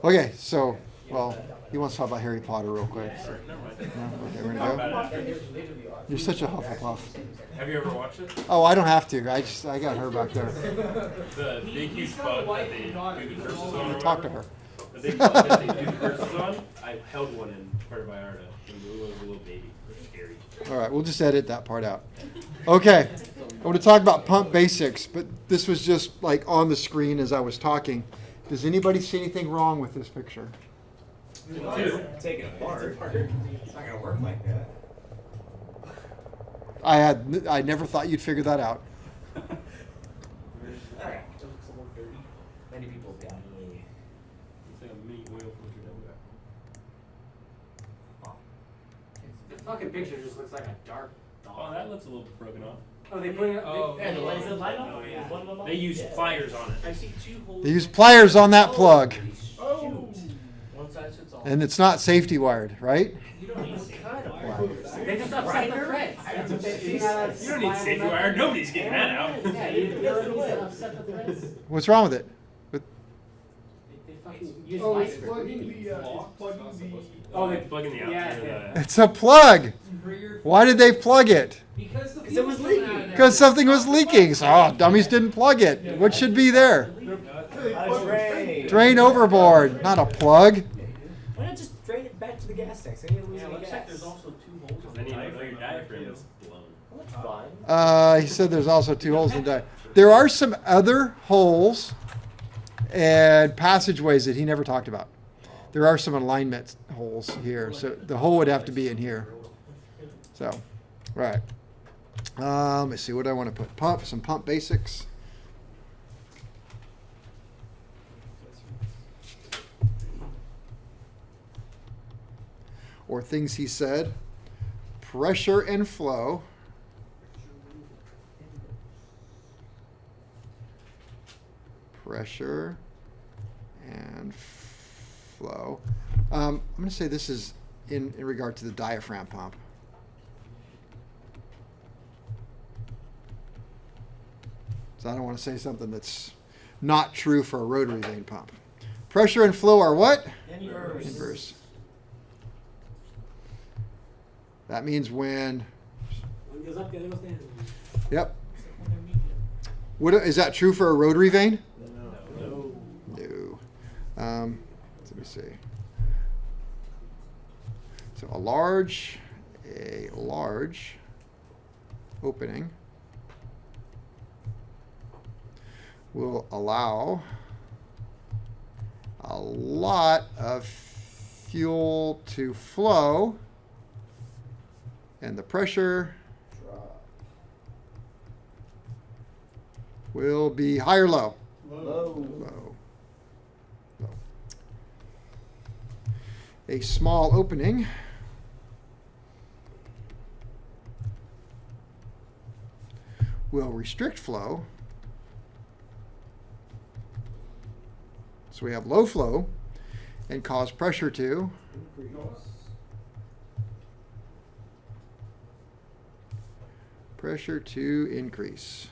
Okay, so, well, he wants to talk about Harry Potter real quick. So. Never mind. No? Okay, we're gonna go. You're such a Hufflepuff. Have you ever watched it? Oh, I don't have to. I got her back there. The big huge bug that they do the curses on. Or Talk to her. The big bug that they do the curses on. I held one in Puerto Vallarta. It was a little baby. It was scary. All right, we'll just edit that part out. Okay, I want to talk about pump basics, but this was just like on the screen as I was talking. Does anybody see anything wrong with this picture? Take it apart. It's not gonna work like that. I never thought you'd figure that out. Alright. It looks a little dirty. Many people down here. It's like a mini oil filter down The fucking picture just looks like a dark there. dog. Oh, that looks a little broken off. Oh, they put it. Oh, Yeah, yeah. is it light on? Oh, yeah. One of them on? They use pliers on it. I see 2 holes. They use pliers on that plug, Oh. One side fits all. and it's not safety wired, right? You don't need safety wire. They just upset the threads. That's what they do. You don't need safety wire. Nobody's getting that out. Yeah, you don't upset the threads. What's wrong with it? They fucking use Oh, light. it's plugging the. Oh, they plug in the outlet. Yeah. It's a plug. Why did they plug it? Because it was leaking. Because something was leaking. So, dummies didn't plug it. What should be there? A drain. Drain overboard, not a plug. Why not just drain it back to the gas tank? So you don't lose Yeah, any looks gas. like there's also 2 holes in Then the you know your diaphragm. diaphragm is blown. Well, that's fine. He said there's also 2 holes in the There are some other holes and passageways that he never talked about. There are some alignment holes here, so the hole would have to be in here. So, right. Let's see, what do I want to put? Some pump basics. Or things he said. Pressure and flow. Pressure and flow. I'm going to say this is in regard to the diaphragm pump. So I don't want to say something that's not true for a rotary vane pump. Pressure and flow are what? Inverse. Inverse. That means when. Yep. What is that true for a rotary vane? No. No. Let me see. So a large opening will allow a lot of fuel to flow, and the pressure will be high or low? Low. Low. Low. A small opening will restrict flow. So we have low flow and cause pressure to increase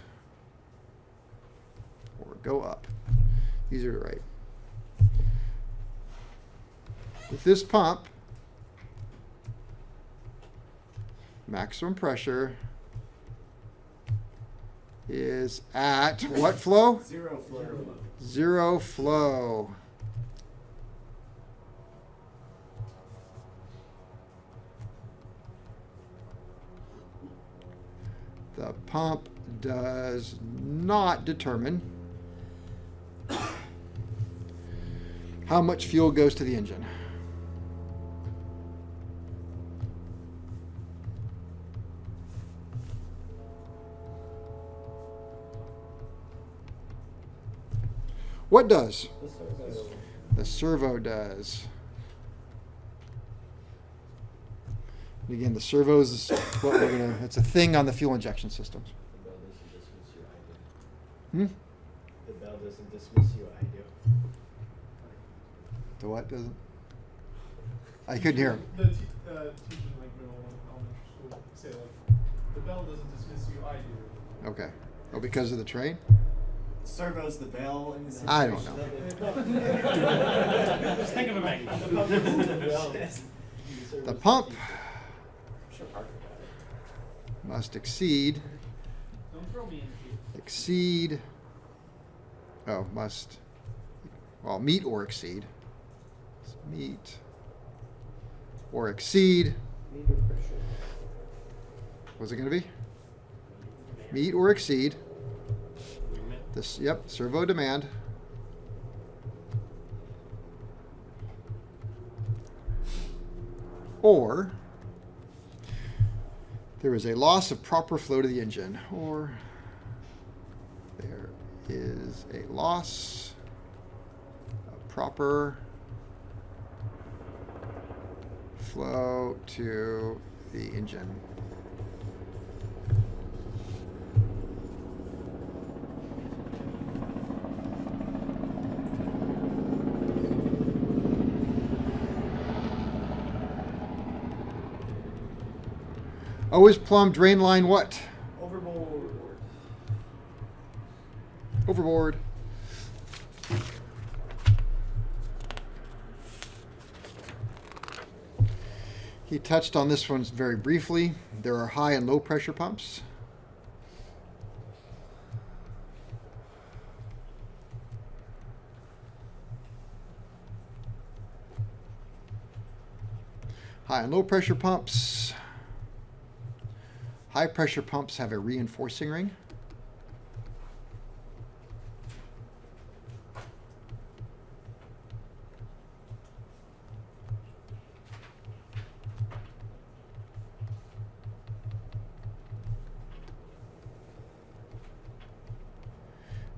or go up. Easier to write. With this pump, maximum pressure is at what flow? Zero flow. Zero flow. The pump does not determine how much fuel goes to the engine. What does? The servo does. And again, the servos is what we're gonna. It's a thing on the fuel injection systems. Hmm? The bell doesn't dismiss you, I do. The what doesn't? I couldn't hear him. The teachers like middle elementary school say like the bell doesn't dismiss you, I do. Okay. Oh, because of the train? Servo's the bell in the I don't situation. know. Think of a magnet. The pump I'm sure Parker got it. must exceed, Don't throw me in meet or exceed. Meet or exceed. Meter pressure. What's it going to be? Meet or exceed this, servo demand. Or there is a loss of proper flow to the engine, or there is a loss of proper flow to the engine. Always plumb drain line what? Overboard. Overboard. He touched on this one very briefly. There are high and low pressure pumps. High and low pressure pumps. High pressure pumps have a reinforcing ring.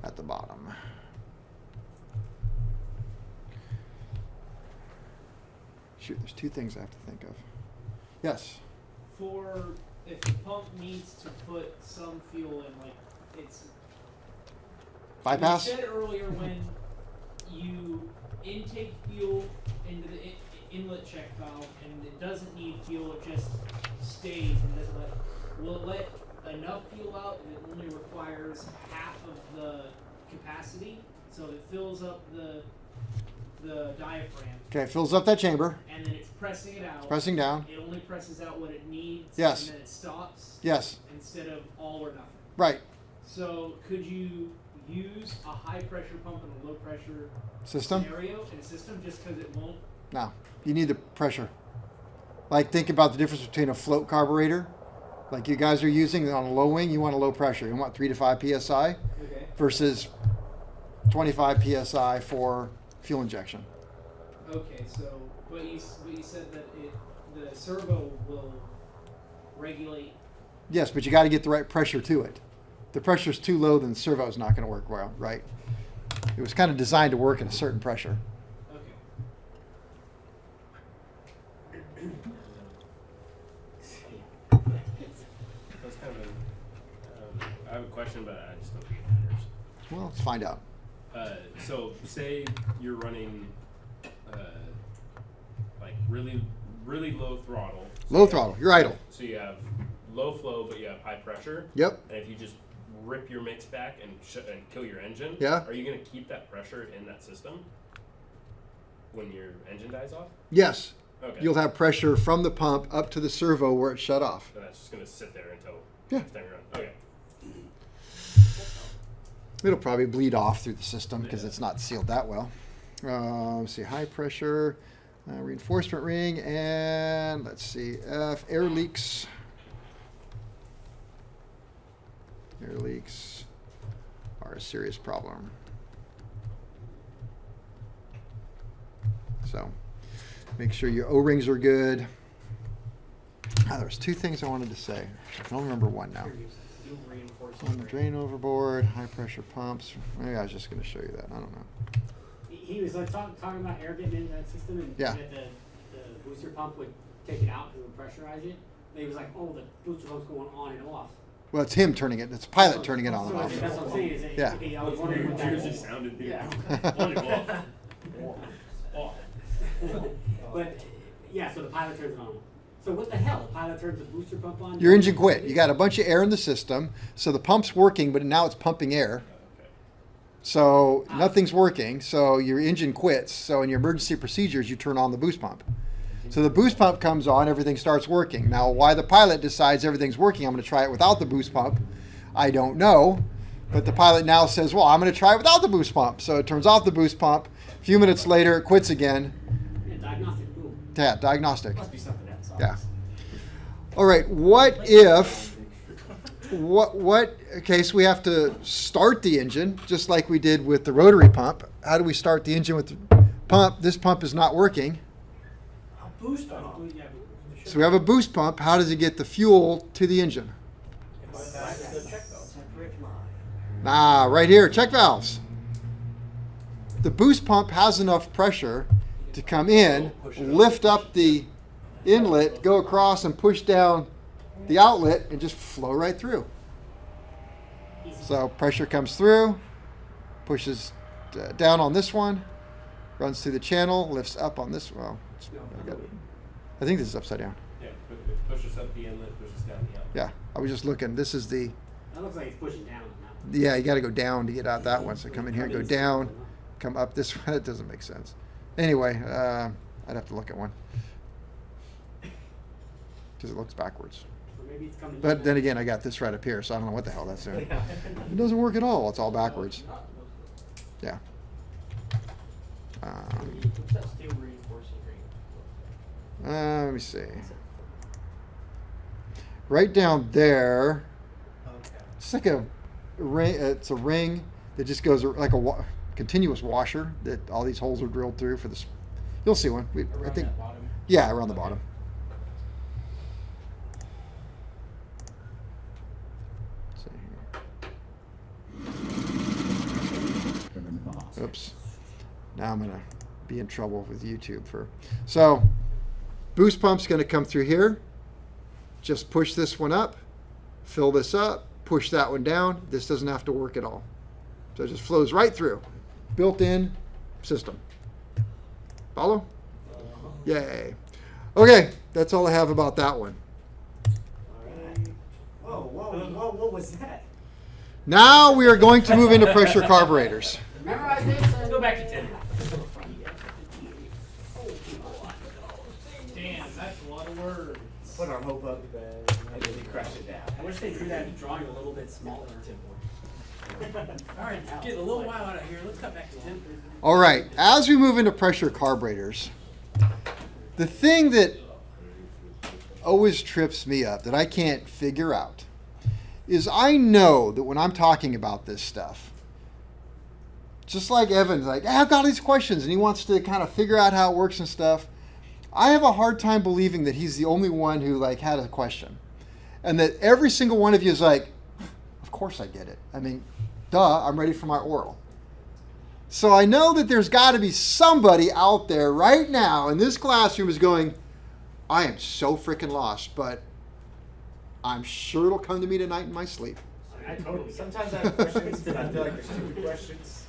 At the bottom. Shoot, there's two things I have to think of. Yes. For if the pump needs to put some fuel in, like it's Bypass? You said earlier when you intake fuel into the inlet check valve and it doesn't need fuel, it just stays and doesn't let. Will it let enough fuel out and it only requires half of the capacity, so it fills up the diaphragm Okay, it fills up that chamber. and then it's pressing it out. Pressing down. It only presses out what it needs. Yes. And then it stops. Yes. Instead of all or nothing. Right. So could you use a high pressure pump in a low pressure System? scenario in a system just because it won't? No. You need the pressure. Like, think about the difference between a float carburetor, like you guys are using on a low wing, you want a low pressure. You want 3 to 5 psi Okay. versus 25 psi for fuel injection. Okay. So, but you said that the servo will regulate. Yes, but you got to get the right pressure to it. If the pressure's too low, then the servo's not going to work well, right? It was kind of designed to work at a certain pressure. Okay. That's kind of I have a question, but I just don't think it matters. Well, let's find out. So say you're running like really low throttle. So Low you throttle, have- you're idle. So you have low flow, but you have high pressure. Yep. And if you just rip your mix back and kill your engine, Yeah. are you going to keep that pressure in that system when your engine dies off? Yes. Okay. You'll have pressure from the pump up to the servo where it's shut off. And that's just going to sit there until Yeah. next time you run. Okay. It'll probably bleed off through the system because Yeah. it's not sealed that well. Let's see, high pressure, reinforcement ring, and let's see, air leaks. Air leaks are a serious problem. So make sure your O-rings are good. There was two things I wanted to say. I don't remember one now. Fuel reinforcing. On the drain overboard, high pressure pumps. Maybe I was just going to show you that. I don't know. He was like talking about air getting into that system and Yeah. that the booster pump would take it out because it would pressurize it. And he was like, oh, the booster pump's going on and off. Well, it's him turning it. It's a pilot turning it on and So off. that's what I'm saying. Is that, Yeah. okay, I was wondering what that Yours was. just sounded new. Yeah. On and off. Off. But yeah, so the pilot turns it on. So what the hell? The pilot turns the booster pump on. Your engine quit. You got a bunch of air in the system, so the pump's working, but now it's pumping air. Okay. So nothing's working. So your engine quits. So in your emergency procedures, you turn on the boost pump. So the boost pump comes on, everything starts working. Now, why the pilot decides everything's working, I'm going to try it without the boost pump, I don't know. But the pilot now says, well, I'm going to try it without the boost pump. So it turns off the boost pump. A few minutes later, it quits again. Yeah, diagnostic, boom. Yeah, diagnostic. Must be something else. Yeah. All right, what if, okay, so we have to start the engine, just like we did with the rotary pump. How do we start the engine with the pump? This pump is not working. A boost pump. So we have a boost pump. How does it get the fuel to the engine? Separate line. Ah, right here, check valves. The boost pump has enough pressure to come in, lift up the inlet, go across and push down the outlet and just flow right through. So pressure comes through, pushes down on this one, runs through the channel, lifts up on this. Well, I think this is upside down. Yeah, it pushes up the inlet, pushes down the outlet. Yeah, I was just looking. This is the, That looks like it's pushing down on that one. yeah, you got to go down to get out that one. So come in here, go down, come up this one. It doesn't make sense. Anyway, I'd have to look at one because it looks backwards. Or maybe it's coming But down. then again, I got this right up here, so I don't know what the hell that's doing. It doesn't work at all. It's all backwards. Yeah. What's that steel reinforcing ring? Let me see. Right down there, Okay. it's like a ring. It's a ring that just goes like a continuous washer that all these holes are drilled through for this. You'll see one. I Around think. that bottom. Yeah, around the bottom. Oops. Now I'm gonna be in trouble with YouTube for. So, boost pump's gonna come through here. Just push this one up, fill this up, push that one down. This doesn't have to work at all. So it just flows right through. Built-in system. Follow? Yay. Okay, that's all I have about that one. Alright. Whoa, what was that? Now we are going to move into pressure carburetors. Memorize this and Go back to 10. Damn, that's a lot of words. Put our hope up and then we crush it down. I wish they drew that drawing a little bit smaller. Alright, getting a little wild out here. Let's cut back to 10. All right, as we move into pressure carburetors, the thing that always trips me up that I can't figure out is I know that when I'm talking about this stuff, just like Evan's like, I've got all these questions and he wants to kind of figure out how it works and stuff. I have a hard time believing that he's the only one who like had a question and that every single one of you is like, of course I get it. I mean, duh, I'm ready for my oral. So I know that there's got to be somebody out there right now in this classroom is going, I am so freaking lost, but I'm sure it'll come to me tonight in my sleep. I totally. Sometimes I have questions, but I feel like they're stupid questions.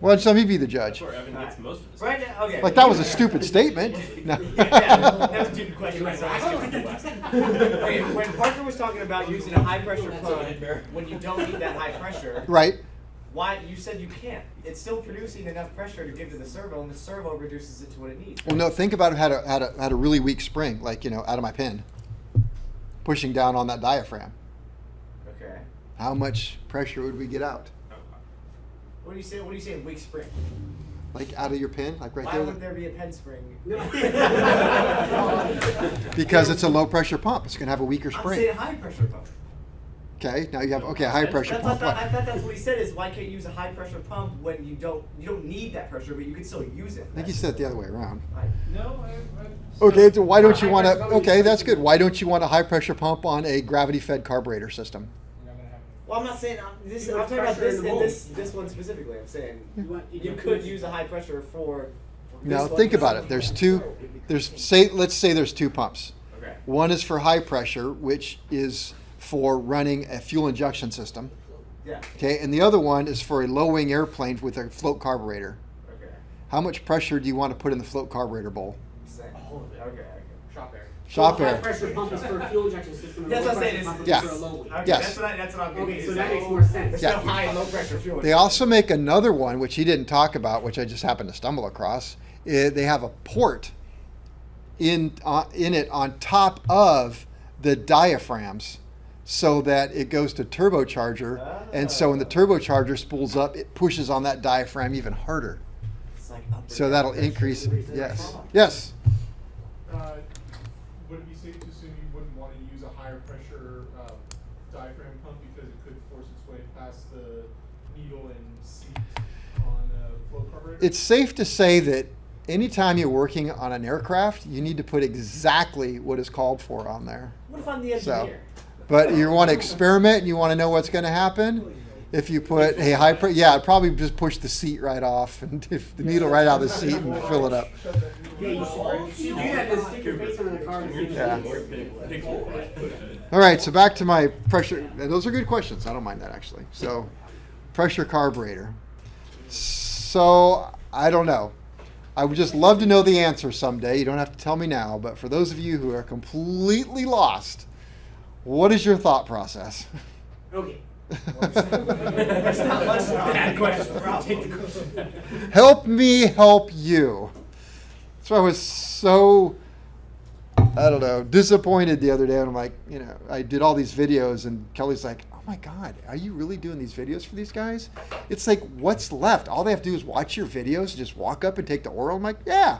Well, so let me be the judge. That's where Evan gets most of his. Right now, okay. Like that was a stupid statement. No. Yeah, that was a stupid question. Right, so ask you okay, when Parker was talking about using a high pressure pump when you don't need that high pressure, Right. why you said you can't? It's still producing enough pressure to give to the servo, and the servo reduces it to what it needs. Well, no, think about it had a really weak spring, like, out of my pin, pushing down on that diaphragm. Okay. How much pressure would we get out? What do you say? What do you say? Weak spring. Like out of your pin, like right Why there? would there be a pen spring? Because it's a low pressure pump. It's going to have a weaker I'm spring. saying high pressure pump. Okay, now you have a high pressure I pump. thought that's what he said is why can't you use a high pressure pump when you don't need that pressure, but you can still use it. I think you said it the other way around. No, Okay, so why don't you want to? High pressure Okay, that's good. Why don't you want a high pressure pump on a gravity fed carburetor system? Well, I'm not saying I'm talking about pressure in this the and mold. this one specifically. I'm saying You you could use a high pressure for. Now this one. think about it. Let's say there's two pumps. Okay. One is for high pressure, which is for running a fuel injection system. Yeah. Okay, and the other one is for a low wing airplane with a float carburetor. Okay. How much pressure do you want to put in the float carburetor bowl? Same. All of it. Okay. Shop air. Shop So a air. high pressure pump is for a fuel injection system. and a That's low what I'm saying, pressure pump is Yeah. for a low one. Okay, Yes. that's what I'm getting. Okay, so is that makes more sense. There's Yeah. no high and low pressure fuel. They also make another one, which he didn't talk about, which I just happened to stumble across. They have a port in it on top of the diaphragms, so that it goes to turbocharger, and so when the turbocharger spools up, it pushes on that diaphragm even harder. It's like up and So down that'll pressure increase. release in the Yes. pump. Yes. Would it be safe to assume you wouldn't want to use a higher pressure diaphragm pump because it could force its way past the needle and seat on a flow carburetor? It's safe to say that anytime you're working on an aircraft, you need to put exactly what is called for on there. What if I'm the So, engineer? but you want to experiment and you want to know what's going to happen. If you put a high pressure, yeah, it'd probably just push the seat right off and if the needle right out of the seat and fill it up. Yeah, you should do that and stick your face on the car and see if Yeah. it works. All right, so back to my pressure. And those are good questions. I don't mind that actually. So, pressure carburetor. So I don't know. I would just love to know the answer someday. You don't have to tell me now, but for those of you who are completely lost, what is your thought process? Okay. There's not much bad question. Help me help you. So I was so, I don't know, disappointed the other day. And I'm like, I did all these videos and Kelly's like, oh my God, are you really doing these videos for these guys? It's like, what's left? All they have to do is watch your videos and just walk up and take the oral. I'm like, yeah.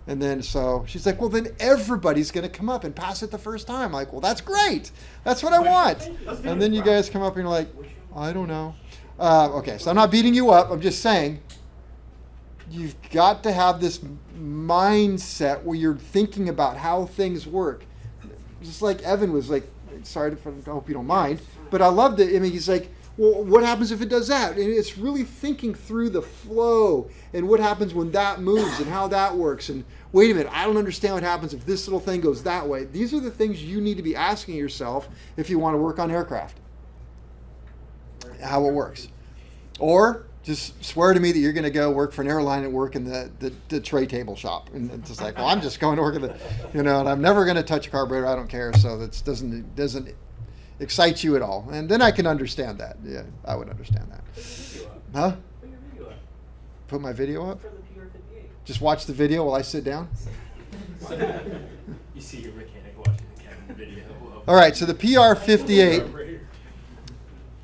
And then so she's like, well, then everybody's going to come up and pass it the first time. I'm like, well, that's great. That's what I want. And then you guys come up and you're like, I don't know. Okay, so I'm not beating you up. I'm just saying you've got to have this mindset where you're thinking about how things work. Just like Evan was like, sorry, I hope you don't mind, but I loved it. I mean, he's like, well, what happens if it does that? And it's really thinking through the flow and what happens when that moves and how that works. And wait a minute, I don't understand what happens if this little thing goes that way. These are the things you need to be asking yourself if you want to work on aircraft, how it works. Or just swear to me that you're going to go work for an airline and work in the tray table shop. And it's just like, well, I'm just going to work in and I'm never going to touch a carburetor. I don't care. So that doesn't excite you at all. And then I can understand that. Yeah, I would understand that. Huh? Put your video up. Put my video up? For the PR58. Just watch the video while I sit down? You see your mechanic watching the cabin video. All right, so the PR58.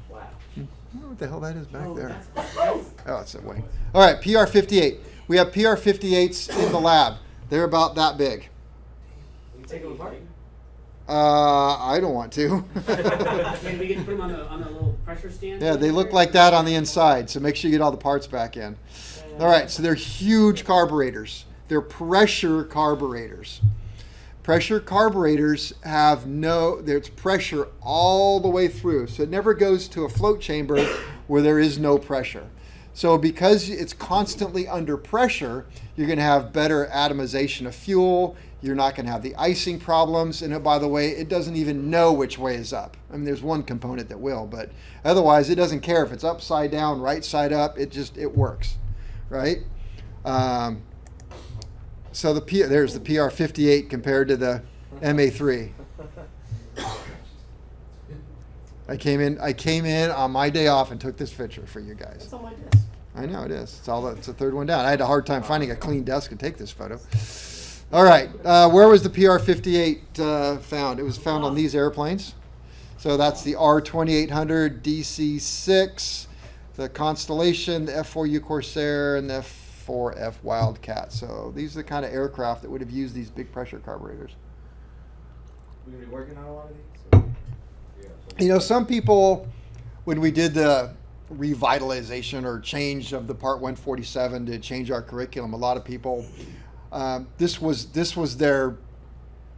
Wow. I don't know what the hell that is back there. That's Oh, it's a wing. All right, PR58. We have PR58s in the lab. They're about that big. You take them apart. I don't want to. Can we get to put them on the little pressure stand? Yeah, they look like that on the inside, so make sure you get all the parts back in. All right, so they're huge carburetors. They're pressure carburetors. Pressure carburetors have there's pressure all the way through, so it never goes to a float chamber where there is no pressure. So because it's constantly under pressure, you're going to have better atomization of fuel. You're not going to have the icing problems. And by the way, it doesn't even know which way is up. I mean, there's one component that will, but otherwise it doesn't care if it's upside down, right side up. It works, right? So there's the PR58 compared to the MA3. I came in on my day off and took this picture for you guys. It's on my desk. I know it is. It's the third one down. I had a hard time finding a clean desk to take this photo. All right, where was the PR58 found? It was found on these airplanes. So that's the R2800 DC-6, the Constellation, the F4U Corsair, and the F4F Wildcat. So these are the kind of aircraft that would have used these big pressure carburetors. We're gonna be working on a lot of these. Some people, when we did the revitalization or change of the Part 147 to change our curriculum, a lot of people, this was their,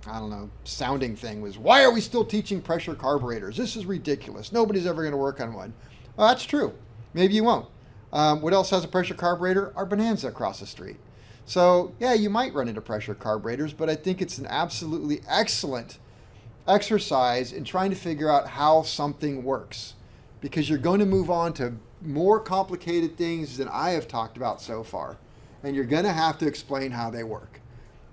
I don't know, sounding thing was, why are we still teaching pressure carburetors? This is ridiculous. Nobody's ever going to work on one. Well, that's true. Maybe you won't. What else has a pressure carburetor? Our Bonanza across the street. So yeah, you might run into pressure carburetors, but I think it's an absolutely excellent exercise in trying to figure out how something works, because you're going to move on to more complicated things than I have talked about so far, and you're going to have to explain how they work.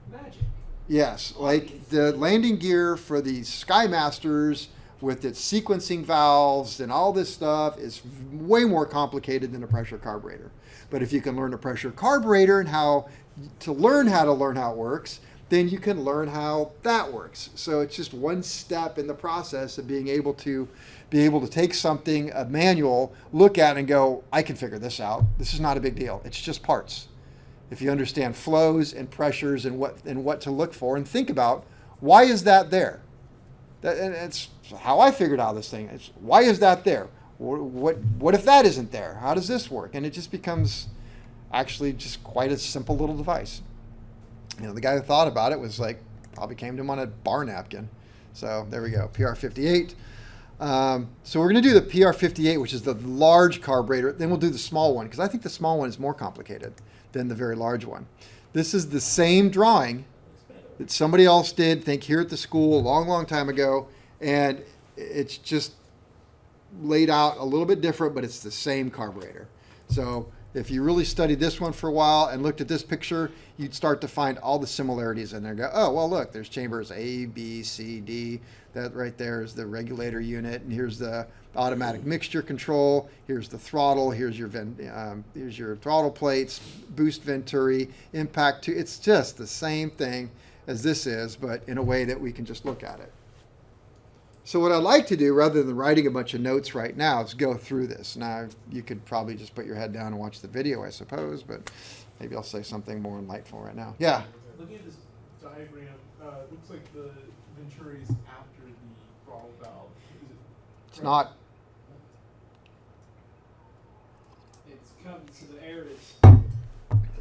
Magic. Yes, like the landing gear for the Skymasters with its sequencing valves and all this stuff is way more complicated than a pressure carburetor. But if you can learn a pressure carburetor and how to learn how it works, then you can learn how that works. So it's just one step in the process of being able to take something, a manual, look at it and go, I can figure this out. This is not a big deal. It's just parts. If you understand flows and pressures and what to look for and think about, why is that there? And it's how I figured out this thing. It's, why is that there? What if that isn't there? How does this work? And it just becomes actually just quite a simple little device. You know, the guy who thought about it was like, probably came to him on a bar napkin. So there we go, PR58. So we're going to do the PR58, which is the large carburetor. Then we'll do the small one, because I think the small one is more complicated than the very large one. This is the same drawing that somebody else did, think here at the school a long, long time ago, and it's just laid out a little bit different, but it's the same carburetor. So if you really studied this one for a while and looked at this picture, you'd start to find all the similarities in there. Go, oh, well, look, there's chambers A, B, C, D. That right there is the regulator unit, and here's the automatic mixture control. Here's the throttle. Here's your here's your throttle plates, boost venturi, impact. It's just the same thing as this is, but in a way that we can just look at it. So what I'd like to do, rather than writing a bunch of notes right now, is go through this. Now, you could probably just put your head down and watch the video, I suppose, but maybe I'll say something more enlightful right now. Yeah? Looking at this diagram, it looks like the venturi is after the throttle valve. Is it It's correct? not. It's coming, so the air is.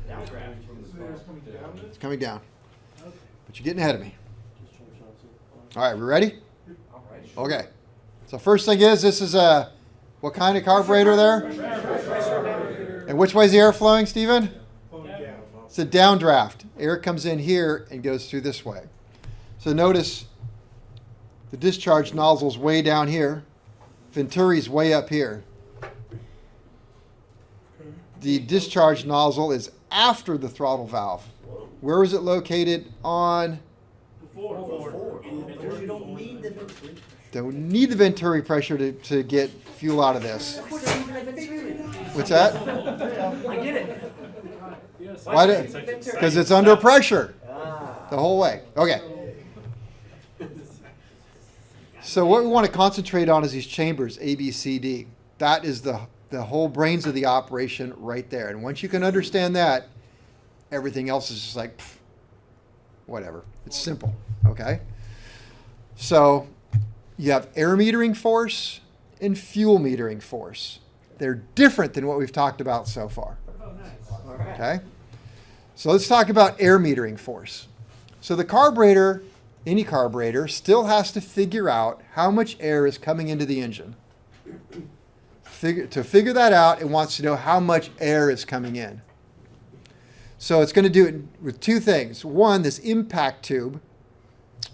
Downdraft. So there's coming down It's coming down. Okay. But you're getting ahead of me. All right, we ready? All right. Okay. So first thing is, this is a, what kind of carburetor there? And which way is the air flowing, Stephen? flowing down. It's a downdraft. Air comes in here and goes through this way. So notice the discharge nozzle's way down here. Venturi's way up here. The discharge nozzle is after the throttle valve. Where is it located on? Before. You don't need the venturi. Don't need the venturi pressure to get fuel out of this. What's that? I get it. Yes. Why? Because it's under pressure Ah. the whole way. Okay. So what we want to concentrate on is these chambers, A, B, C, D. That is the whole brains of the operation right there. And once you can understand that, everything else is just like, pff, whatever. It's simple, okay? So you have air metering force and fuel metering force. They're different than what we've talked about so far, Oh, nice. All right. okay? So let's talk about air metering force. So the carburetor, any carburetor, still has to figure out how much air is coming into the engine. To figure that out, it wants to know how much air is coming in. So it's going to do it with two things. One, this impact tube,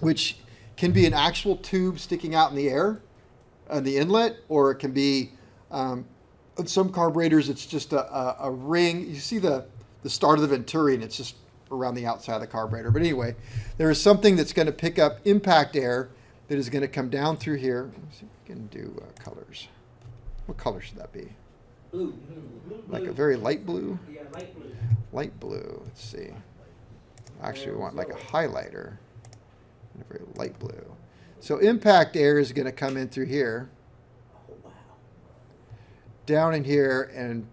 which can be an actual tube sticking out in the air, on the inlet, or it can be, on some carburetors, it's just a ring. You see the start of the venturi, and it's just around the outside of the carburetor. But anyway, there is something that's going to pick up impact air that is going to come down through here. Let's see if we can do colors. What color should that be? Blue. Like a very light blue? Yeah, light blue. Light blue. Let's see. Actually, we want like a highlighter. And a very light blue. So impact air is going to come in through here, Oh, wow. down in here, and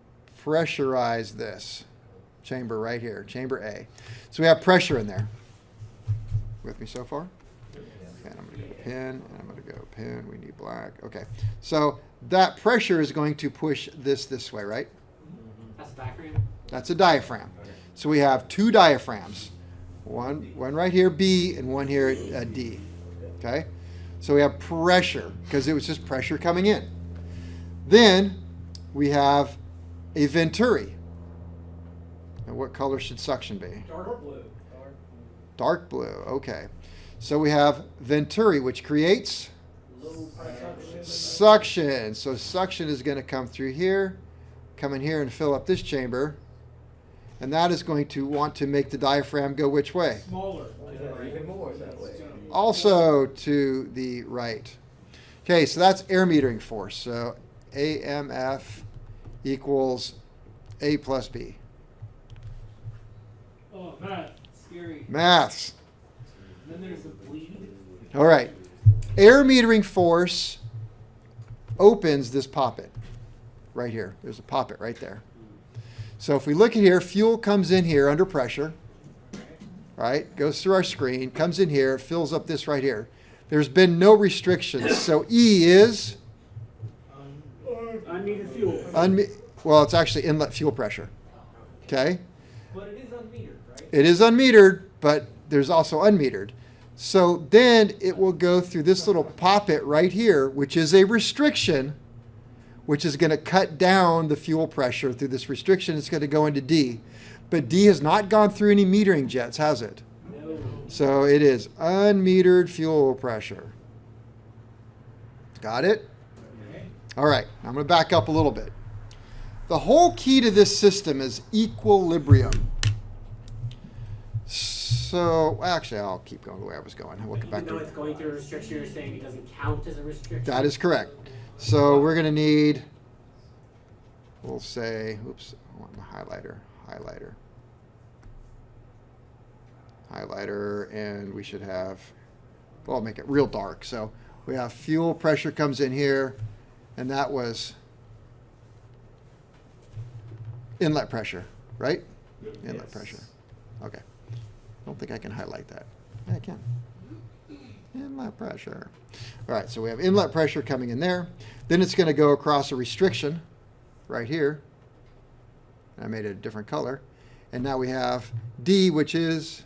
pressurize this chamber right here, chamber A. So we have pressure in there. With me so far? And I'm going to go pin, and I'm going to go pin. We need black. Okay. So that pressure is going to push this way, right? That's a diaphragm. That's a diaphragm. So we have two diaphragms. One right here, B, and one here, D. Okay? So we have pressure, because it was just pressure coming in. Then we have a venturi. And what color should suction be? Dark blue. Dark blue, okay. So we have venturi, which creates Low pressure. suction. So suction is going to come through here, come in here and fill up this chamber. And that is going to want to make the diaphragm go which way? Smaller. Even more that way. Also to the right. Okay, so that's air metering force. So AMF equals A plus B. Oh, man, scary. Maths. And then there's the bleed. All right. Air metering force opens this poppet right here. There's a poppet right there. So if we look at here, fuel comes in here under pressure, right? Goes through our screen, comes in here, fills up this right here. There's been no restrictions. So E is, Unneeded fuel. well, it's actually inlet fuel pressure. Okay? But it is unmetered, right? It is unmetered, but there's also unmetered. So then it will go through this little poppet right here, which is a restriction, which is going to cut down the fuel pressure through this restriction. It's going to go into D. But D has not gone through any metering jets, has it? No. So it is unmetered fuel pressure. Got it? Okay. All right, I'm going to back up a little bit. The whole key to this system is equilibrium. So, well, actually, I'll keep going the way I was going. We'll get back Even though to it's going through a restriction, you're saying it doesn't count as a restriction? that is correct. So we're going to need, we'll say, oops, I want my highlighter, and we should have, well, I'll make it real dark. So we have fuel pressure comes in here, and that was inlet pressure, right? Inlet pressure. Okay. I don't think I can highlight that. Yeah, I can. Inlet pressure. All right, so we have inlet pressure coming in there. Then it's going to go across a restriction right here. I made it a different color. And now we have D, which is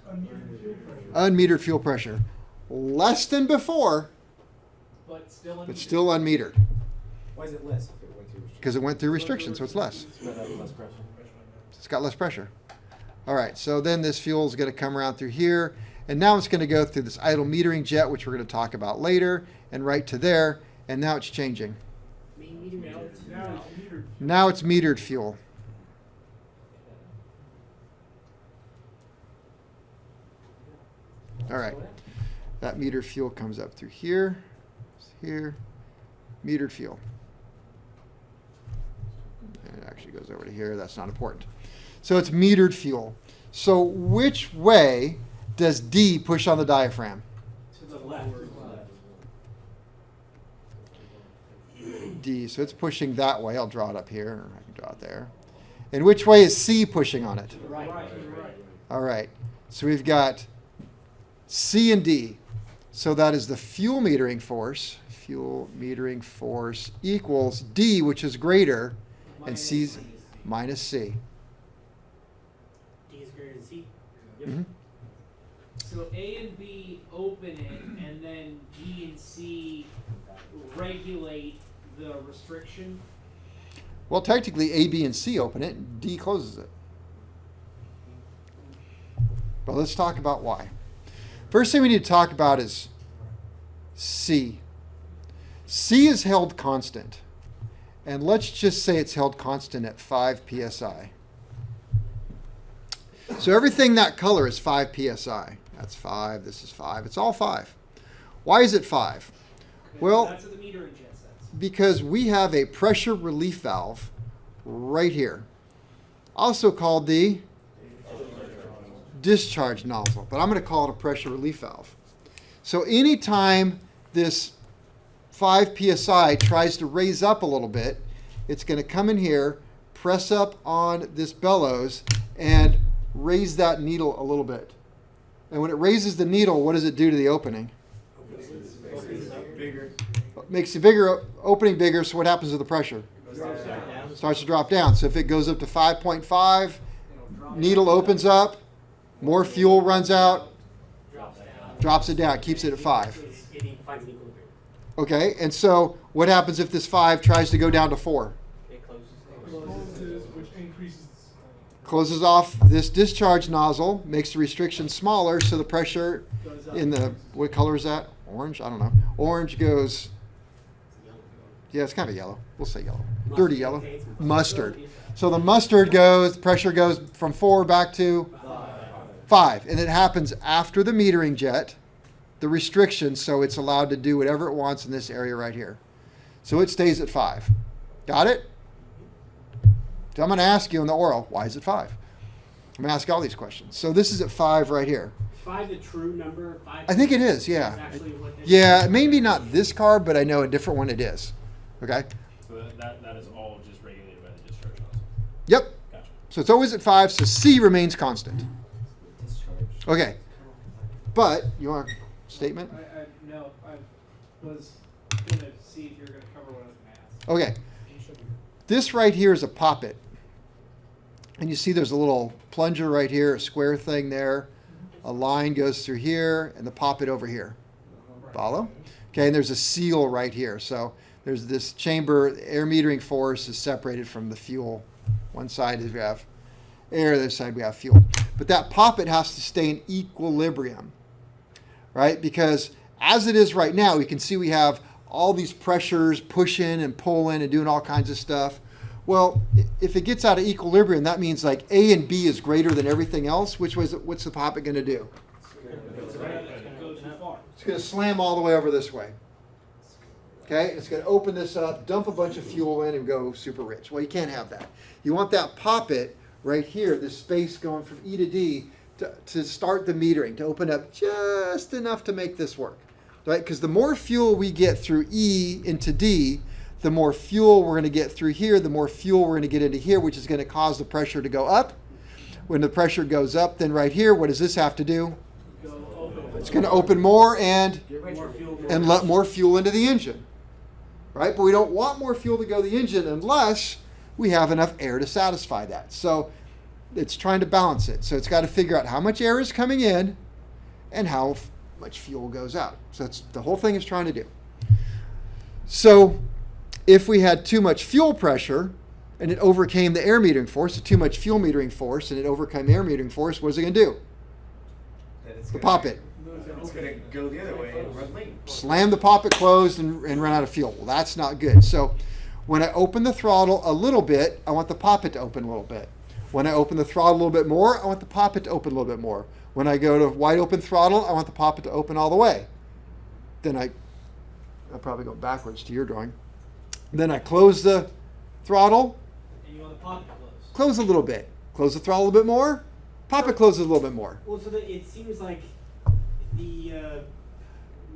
unmetered fuel pressure. Less than before, But still unmetered. but still unmetered Why is it less if it went through? because it went through restriction, so it's less. It's got less pressure. All right, so then this fuel is going to come around through here, and now it's going to go through this idle metering jet, which we're going to talk about later, and right to there, and now it's changing. Main meter Now it's metered. Now it's metered fuel. All right, that metered fuel comes up through here, here, metered fuel. And it actually goes over to here, that's not important. So it's metered fuel. So which way does D push on the diaphragm? To the left. D, so it's pushing that way. I'll draw it up here, or I can draw it there. And which way is C pushing on it? Right. All right, so we've got C and D. So that is the fuel metering force. Fuel metering force equals D, which is greater, and C's minus C. D is greater than C. Mhm. So A and B open it, and then D and C regulate the restriction. Well, technically, A, B, and C open it, and D closes it. But let's talk about why. First thing we need to talk about is C. C is held constant. And let's just say it's held constant at 5 psi. So everything that color is 5 psi. That's 5, this is 5. It's all 5. Why is it 5? Well, That's what the metering jet says. because we have a pressure relief valve right here, also called the discharge nozzle, but I'm going to call it a pressure relief valve. So anytime this 5 psi tries to raise up a little bit, it's going to come in here, press up on this bellows, and raise that needle a little bit. And when it raises the needle, what does it do to the opening? Bigger. Makes the bigger opening bigger, so what happens to the pressure? Starts to drop down. So if it goes up to 5.5, needle opens up, more fuel runs out, drops it down, keeps it at 5. It finds an equilibrium. Okay, and so what happens if this 5 tries to go down to 4? It closes. Closes, which increases. Closes off this discharge nozzle, makes the restriction smaller, so the pressure in the, what color is that? Orange? I don't know. Orange goes, yeah, it's kind of yellow. We'll say yellow. Dirty yellow. Mustard. So the mustard pressure goes from 4 back to 5. And it happens after the metering jet, the restriction, so it's allowed to do whatever it wants in this area right here. So it stays at 5. Got it? So I'm going to ask you in the oral, why is it 5? I'm going to ask all these questions. So this is at 5 right here. 5 the true number? 5 I think it is, yeah. Is actually what this Yeah, maybe not this carb, but I know a different one it is. Okay? So that is all just regulated by the discharge nozzle. Yep. Gotcha. So it's always at 5, so C remains constant. Okay. But, you want a statement? No, I was gonna see if you're gonna cover what I was gonna ask. Okay. This right here is a poppet. And you see there's a little plunger right here, a square thing there. A line goes through here, and the poppet over here. Follow? Okay, and there's a seal right here. So there's this chamber, air metering force is separated from the fuel. One side is we have air, the other side we have fuel. But that poppet has to stay in equilibrium, right? Because as it is right now, we can see we have all these pressures pushing and pulling and doing all kinds of stuff. Well, if it gets out of equilibrium, that means like A and B is greater than everything else. What's the poppet going to do? It's gonna go too far. It's going to slam all the way over this way. Okay, it's going to open this up, dump a bunch of fuel in, and go super rich. Well, you can't have that. You want that poppet right here, this space going from E to D, to start the metering, to open up just enough to make this work. Right? Because the more fuel we get through E into D, the more fuel we're going to get through here, the more fuel we're going to get into here, which is going to cause the pressure to go up. When the pressure goes up, then right here, what does this have to do? It's going to open more and let more fuel into the engine. Right? But we don't want more fuel to go to the engine unless we have enough air to satisfy that. So it's trying to balance it. So it's got to figure out how much air is coming in and how much fuel goes out. So that's the whole thing is trying to do. So if we had too much fuel pressure and it overcame the air metering force, too much fuel metering force and it overcame air metering force, what is it going to do? The poppet. It's going to go the other way and run late. Slam the poppet closed and run out of fuel. Well, that's not good. So when I open the throttle a little bit, I want the poppet to open a little bit. When I open the throttle a little bit more, I want the poppet to open a little bit more. When I go to wide open throttle, I want the poppet to open all the way. Then I'll probably go backwards to your drawing. Then I close the throttle, And you want the poppet closed. close a little bit. Close the throttle a little bit more, poppet closes a little bit more. Well, so it seems like the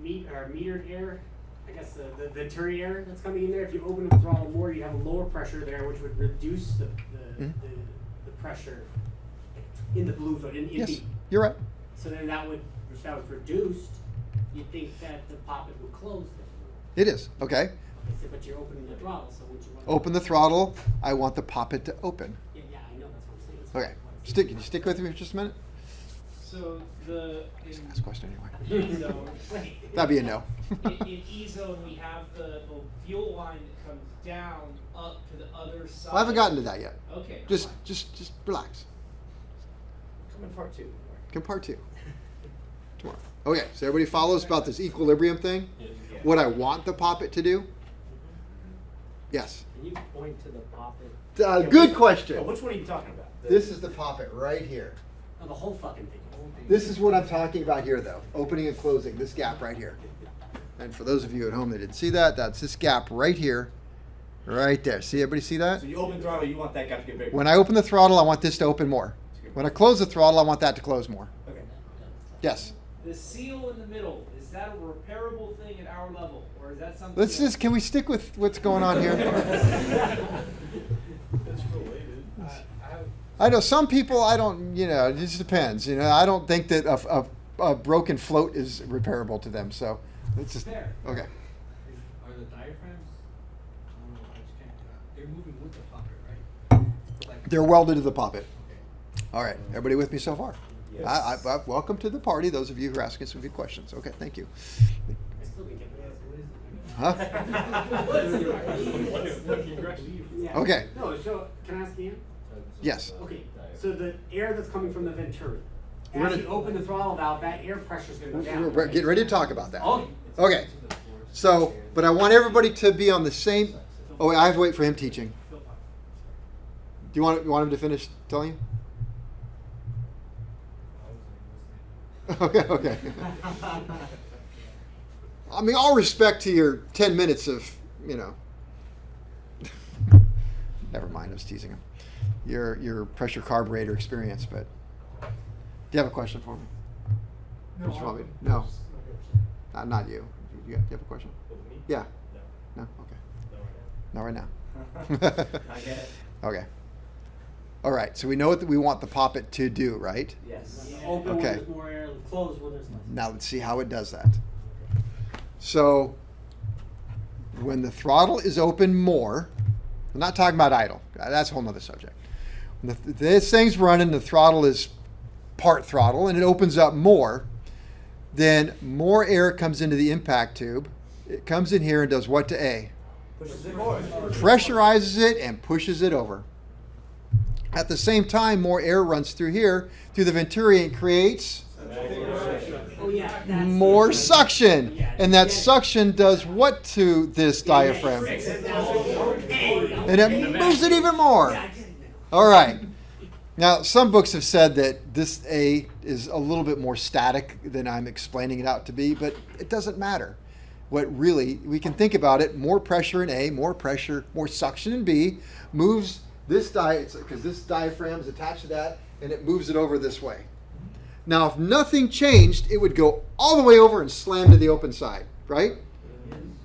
metered air, I guess the venturi air that's coming in there, if you open the throttle more, you have a lower pressure there, which would reduce the pressure in the blue fluid, in Yes, B. you're right. So then if that was reduced, you'd think that the poppet would close then. It is, okay. But you're opening the throttle, so would you want Open the throttle, I want the poppet to open. Yeah, I know, that's what I'm saying. So Okay, what is can you stick with me for just a minute? So the Ask a question anyway. E zone. That'd be a no. in E zone we have the fuel line that comes down up to the other side. I haven't gotten to that yet. Okay. Just relax. Come in part 2. Come part 2. Tomorrow. Okay, so everybody follows about this equilibrium thing? Yeah. What I want the poppet to do? Yes. Can you point to the poppet? Good question. Which one are you talking about? This is the poppet right here. Oh, the whole fucking thing. This is what I'm talking about here, though. Opening and closing, this gap right here. And for those of you at home that didn't see that, that's this gap right here, right there. See, everybody see that? So you open throttle, you want that gap to get bigger. When I open the throttle, I want this to open more. When I close the throttle, I want that to close more. Okay. Yes. The seal in the middle, is that a repairable thing at our level, or is that something? Let's just, can we stick with what's going on here? It's related. I know some people, I don't, it just depends. I don't think that a broken float is repairable to them. So it's just, Fair. okay. Are the diaphragms? I don't know. I just can't. They're moving with the poppet, right? Like, They're welded to the poppet. okay. All right. Everybody with me so far? Yes. I welcome to the party, those of you who are asking some good questions. Okay, thank you. I still didn't get Huh? Yeah. Okay. No, so can I ask Ian? Yes. Okay, so the air that's coming from the venturi, We're as gonna- you open the throttle valve, that air pressure is going to go down. We're getting ready to talk about that. Oh, Okay. So, but I want everybody to be on the same. Oh, wait, I have to wait for him teaching. you want him to finish telling you? Okay. I mean, all respect to your 10 minutes of, never mind, I was teasing him. Your pressure carburetor experience, but do you have a question for me? No, Which one? I- No. just- Not you. You have a question? With me? Yeah. No, No? Okay. not right now. Not right now. I get it. Okay. All right. So we know what we want the poppet to do, right? Yes. Open Okay. when there's more air, close when there's less. Now let's see how it does that. So when the throttle is open more, I'm not talking about idle. That's a whole nother subject. When this thing's running, the throttle is part throttle, and it opens up more. Then more air comes into the impact tube. It comes in here and does what to A? Pushes it more. Pressurizes it and pushes it over. At the same time, more air runs through here, through the venturi, and creates Oh yeah. That's more the- suction. Yeah, And that yeah. suction does what to this diaphragm? Hey. And it moves it even more. Yeah, I get it now. All right. Now, some books have said that this A is a little bit more static than I'm explaining it out to be, but it doesn't matter. What really, we can think about it, more pressure in A, more pressure, more suction in B, moves this because this diaphragm is attached to that, and it moves it over this way. Now, if nothing changed, it would go all the way over and slam to the open side, right?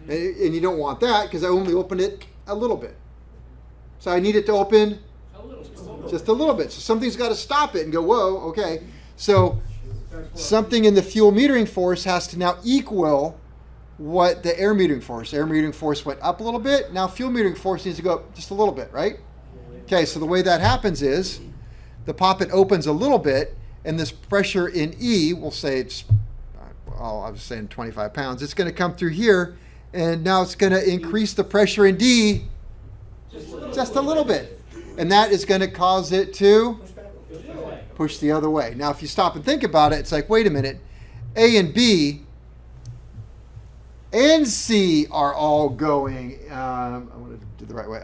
And you don't want that because I only opened it a little bit. So I need it to open just a little bit. So something's got to stop it and go, whoa, okay. So something in the fuel metering force has to now equal what the air metering force. Air metering force went up a little bit. Now fuel metering force needs to go up just a little bit, right? Okay, so the way that happens is the poppet opens a little bit, and this pressure in E, we'll say it's, I was saying 25 pounds, it's going to come through here, and now it's going to increase the pressure in D just a little bit. And that is going to cause it to push the other way. Now, if you stop and think about it, it's like, wait a minute, A and B and C are all going, I want to do the right way,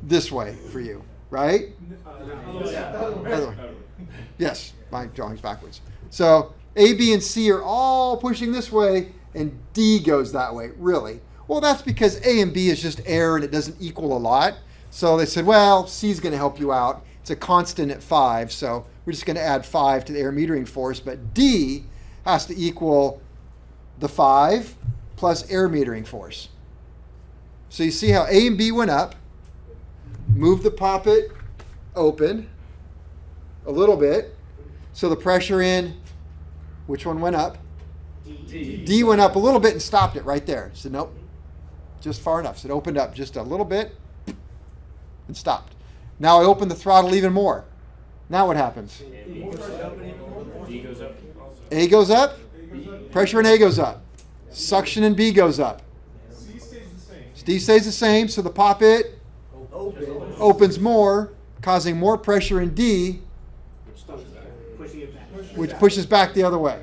this way for you, right? Other way. Yes, my drawing's backwards. So A, B, and C are all pushing this way, and D goes that way, really. Well, that's because A and B is just air, and it doesn't equal a lot. So they said, well, C is going to help you out. It's a constant at 5, so we're just going to add 5 to the air metering force, but D has to equal the 5 plus air metering force. So you see how A and B went up, moved the poppet open a little bit, so the pressure in, which one went up? D went up a little bit and stopped it right there. So nope, just far enough. So it opened up just a little bit and stopped. Now I open the throttle even more. Now what happens? D goes up also. A goes up, pressure in A goes up, suction in B goes up. C stays the same. D stays the same, so the poppet opens more, causing more pressure in D, Pushing it back. which pushes back the other way.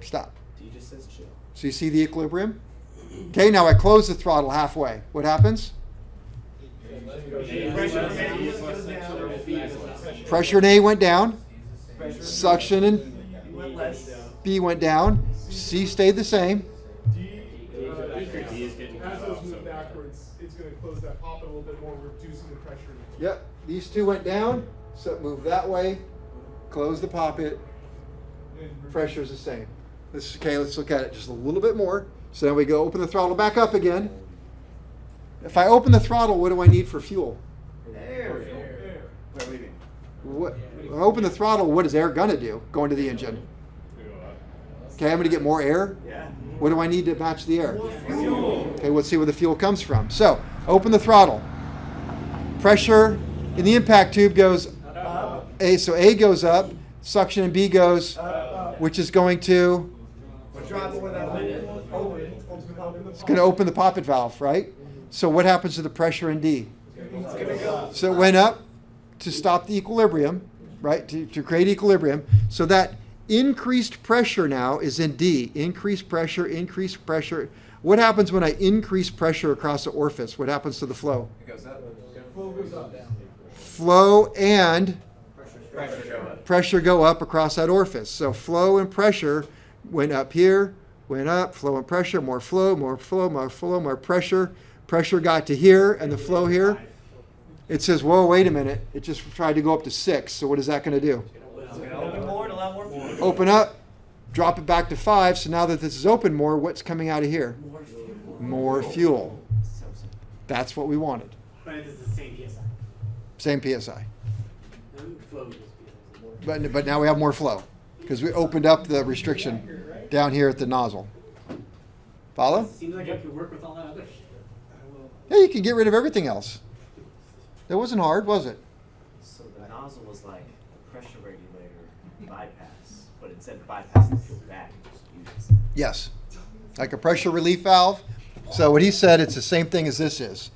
Stop. D just says chill. So you see the equilibrium? Okay, now I close the throttle halfway. What happens? Pressure in A went down, suction in B went down, C stayed the same. D is getting as cut those off, move so- backwards, it's going to close that poppet a little bit more, reducing the pressure. Yep, these two went down, so it moved that way, close the poppet, pressure is the same. Okay, let's look at it just a little bit more. So now we go open the throttle back up again. If I open the throttle, what do I need for fuel? Air. We're leaving. What, if I open the throttle, what is air gonna do? Go into the engine. Okay, I'm gonna get more air. Yeah. What do I need to match the air? Okay, let's see where the fuel comes from. So, open the throttle. Pressure in the impact tube goes A, so A goes up, suction in B goes, which is going to, it's going to open the poppet valve, right? So what happens to the pressure in D? So it went up to stop the equilibrium, right? To create equilibrium. So that increased pressure now is in D. Increased pressure, increased pressure. What happens when I increase pressure across the orifice? What happens to the flow? It goes up. flow and Pressure go up. pressure go up across that orifice. So flow and pressure went up here, went up, flow and pressure, more flow, more flow, more flow, more pressure. Pressure got to here and the flow here. It says, whoa, wait a minute. It just tried to go up to 6. So what is that going to do? It's gonna open more to allow more fuel. Open up, drop it back to 5. So now that this is open more, what's coming out of here? More fuel. More fuel. So simple. That's what we wanted. But it is the same PSI. Same PSI. Flow is PSI. But now we have more flow because we opened up the restriction down here at the nozzle. Follow? Seems like it could work with all that other shit. Yeah, you can get rid of everything else. That wasn't hard, was it? So the nozzle was like a pressure regulator bypass, but instead of bypassing the fuel back, it just uses. Yes. Like a pressure relief valve. So what he said, it's the same thing as this is.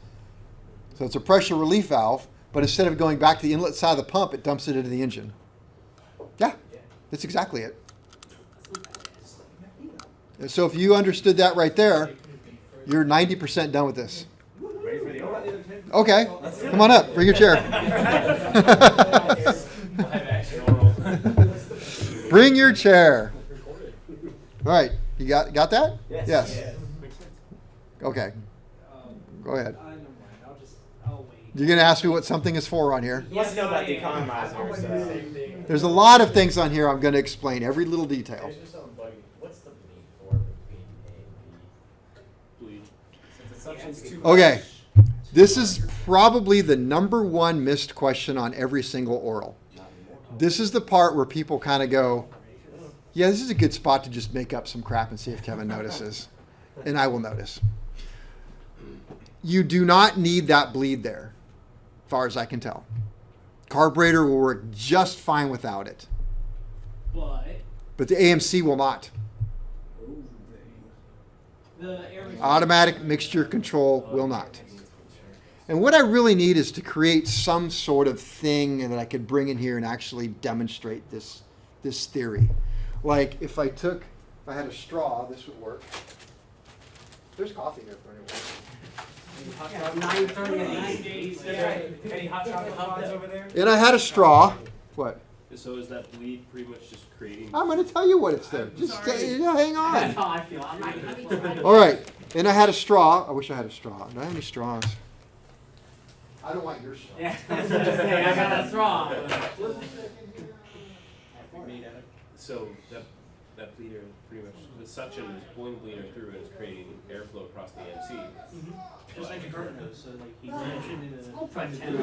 So it's a pressure relief valve, but instead of going back to the inlet side of the pump, it dumps it into the engine. Yeah, that's exactly it. And so if you understood that right there, you're 90% done with this. Ready for the oil? Okay, come on up, bring your chair. Live action oral. Bring your chair. All right, you got that? Yes. Okay, go ahead. Never mind. I'll wait. You're going to ask me what something is for on here. He wants to know about the economizer, so. There's a lot of things on here I'm going to explain, every little detail. What's the bleed for between A and B? Bleed. Since the suction's too Okay, this is probably the #1 missed question on every single oral. This is the part where people kind of go, yeah, this is a good spot to just make up some crap and see if Kevin notices. And I will notice. You do not need that bleed there, as far as I can tell. Carburetor will work just fine without it. But the AMC will not. The air Automatic mixture control will not. And what I really need is to create some sort of thing that I could bring in here and actually demonstrate this theory. Like if I had a straw, this would work. There's coffee here for anyone. Yeah, 9:30 at night. That's right. Any hot chocolate pods over there? And I had a straw. What? So is that bleed pretty much just creating? I'm going to tell you what it's there. Just hang on. That's how I feel. I'm not All right. And I had a straw. I wish I had a straw. Do I have any straws? I don't want your straw. Yeah, I was gonna say, I got a straw. So that bleeder pretty much the suction is pulling the bleeder through and it's creating airflow across the MC. Just like a curtain does, so like he mentioned in I'll pretend.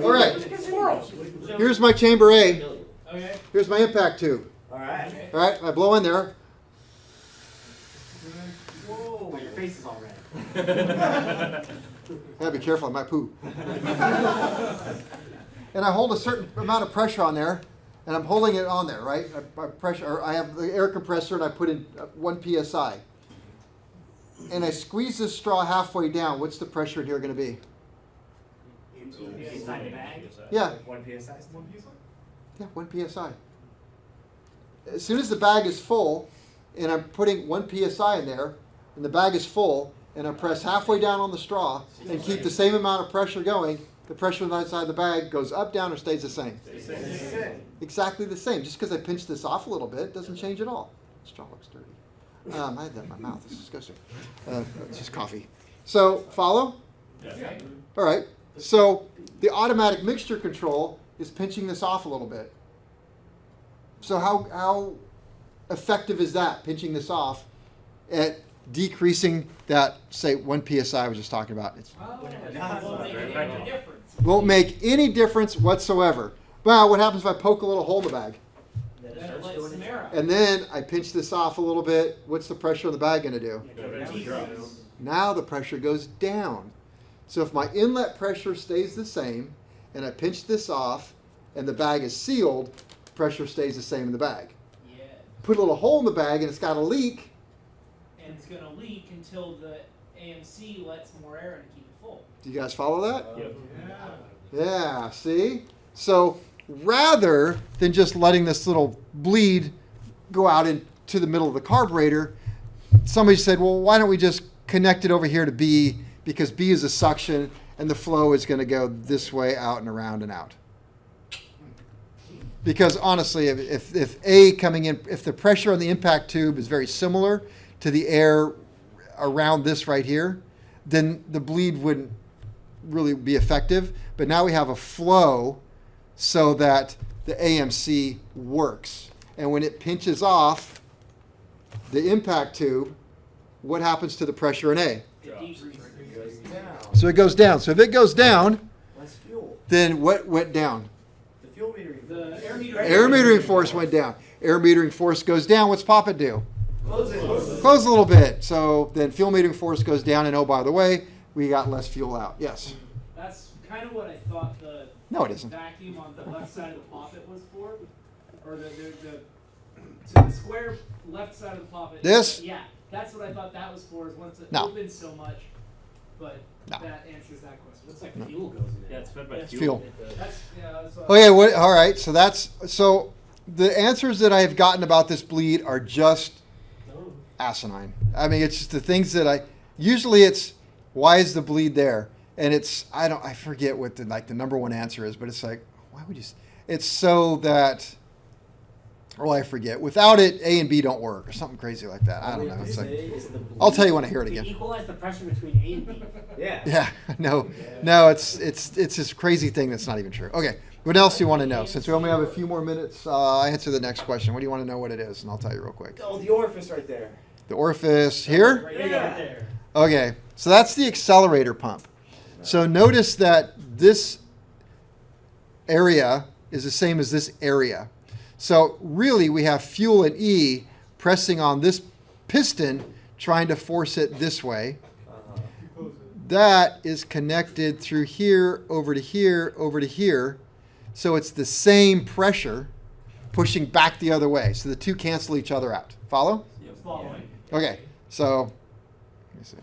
All right. Here's my chamber A. Okay. Here's my impact tube. All right. All right. I blow in there. Whoa, your face is all red. Gotta be careful, I might poo. And I hold a certain amount of pressure on there, and I'm holding it on there, right? I have the air compressor, and I put in 1 psi. And I squeeze this straw halfway down. What's the pressure in here going to be? Inside the bag. Yeah, 1 PSI. yeah, 1 psi. As soon as the bag is full, and I'm putting 1 psi in there, and the bag is full, and I press halfway down on the straw and keep the same amount of pressure going, the pressure on the outside of the bag goes up, down, or stays the same? Exactly the same. Just because I pinch this off a little bit doesn't change at all. The straw looks dirty. I had that in my mouth. This is disgusting. It's just coffee. So, follow? Yeah. All right. So, the automatic mixture control is pinching this off a little bit. So, how effective is that, pinching this off, at decreasing that, say, 1 psi I was just talking about? It won't make any difference whatsoever. Well, what happens if I poke a little hole in the bag? And then I pinch this off a little bit. What's the pressure on the bag going to do? Now the pressure goes down. So if my inlet pressure stays the same, and I pinch this off, and the bag is sealed, pressure stays the same in the bag. Yeah. Put a little hole in the bag, and it's got a leak. And it's gonna leak until the AMC lets more air in to keep it full. Do you guys follow that? Yep. Yeah, see? So rather than just letting this little bleed go out into the middle of the carburetor, somebody said, well, why don't we just connect it over here to B, because B is a suction, and the flow is going to go this way, out and around and out. Because honestly, if A coming in, if the pressure on the impact tube is very similar to the air around this right here, then the bleed wouldn't really be effective. But now we have a flow so that the AMC works. And when it pinches off the impact tube, what happens to the pressure in A? It decreases. Goes down. So it goes down. So if it goes down, Less fuel. then what went down? The fuel metering. The air meter. Air metering force went down. Air metering force goes down. What's Poppet do? Close it. Close a little bit. So then fuel metering force goes down, and oh, by the way, we got less fuel out. Yes. That's kind of what I thought the No, it isn't. vacuum on the left side of the poppet was for, or so the square left side of the poppet. This? Yeah, that's what I thought that was for. Is once it No. opens so much, but No. that answers that question. Looks like fuel goes in it. Yeah, it's fed by That's fuel. fuel. That's that's what Okay. What? All right. So the answers that I have gotten about this bleed are just asinine. I mean, it's just the things that usually it's why is the bleed there, and I forget what the number one answer is, but it's like why would you? It's so that. Well, I forget. Without it, A and B don't work, or something crazy like that. I don't know. It's like I'll tell you when I hear it To again. equalize the pressure between A and B. Yeah. Yeah, no, it's this crazy thing that's not even true. Okay, what else do you want to know? Since we only have a few more minutes, I'll answer the next question. What do you want to know what it is? And I'll tell you real quick. Oh, the orifice right there. The orifice here? right Yeah. there. Okay, so that's the accelerator pump. So notice that this area is the same as this area. So really we have fuel in E pressing on this piston, trying to force it this way. That is connected through here, over to here, over to here. So it's the same pressure pushing back the other way. So the two cancel each other out. Follow? Following. Okay, so let me see.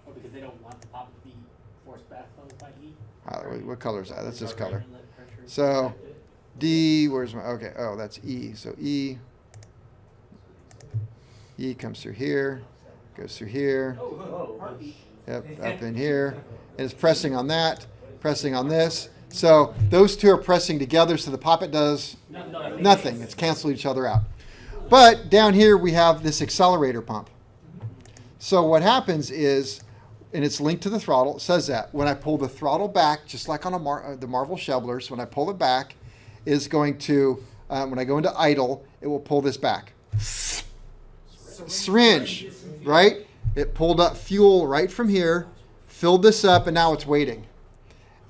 Or because they don't want the poppet to be forced back by E. What color is that? That's this color. So D, where's my, okay, oh, that's E. So E comes through here, goes through here, Oh, Heartbeat. yep, up in here, and it's pressing on that, pressing on this. So those two are pressing together, so the poppet does nothing. It's canceled each other out. But down here we have this accelerator pump. So what happens is, and it's linked to the throttle, it says that when I pull the throttle back, just like on the Marvel Shovelers, when I pull it back, is going to, when I go into idle, it will pull this back. Syringe, right? It pulled up fuel right from here, filled this up, and now it's waiting.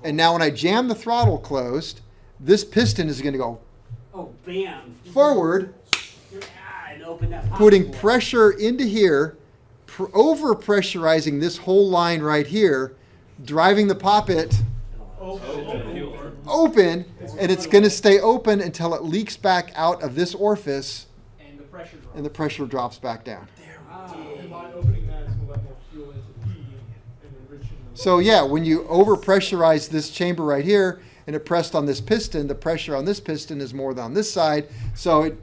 And now when I jam the throttle closed, this piston is going to go Oh, bam. forward, And open that poppet putting door. pressure into here, over pressurizing this whole line right here, driving the poppet open, and it's going to stay open until it leaks back out of this orifice, And the pressure drops. and the pressure drops back down. And by opening that, it's gonna let more fuel into E and enriching the. So yeah, when you over pressurize this chamber right here, and it pressed on this piston, the pressure on this piston is more than on this side, so it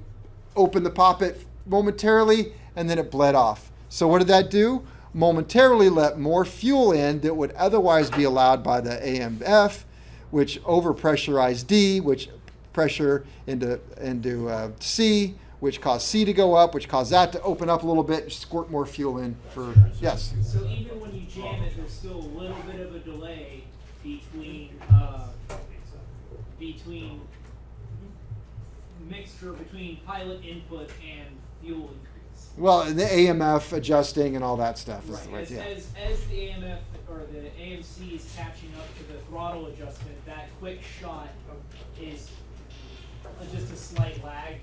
opened the poppet momentarily, and then it bled off. So what did that do? Momentarily let more fuel in that would otherwise be allowed by the AMF, which overpressurized D, which pressure into C, which caused C to go up, which caused that to open up a little bit and squirt more fuel in for, yes. So even when you jam it, there's still a little bit of a delay between mixture between pilot input and fuel increase. Well, and the AMF adjusting and all that stuff. Is the way, As, yeah. as the AMF or the AMC is catching up to the throttle adjustment, that quick shot is just a slight lag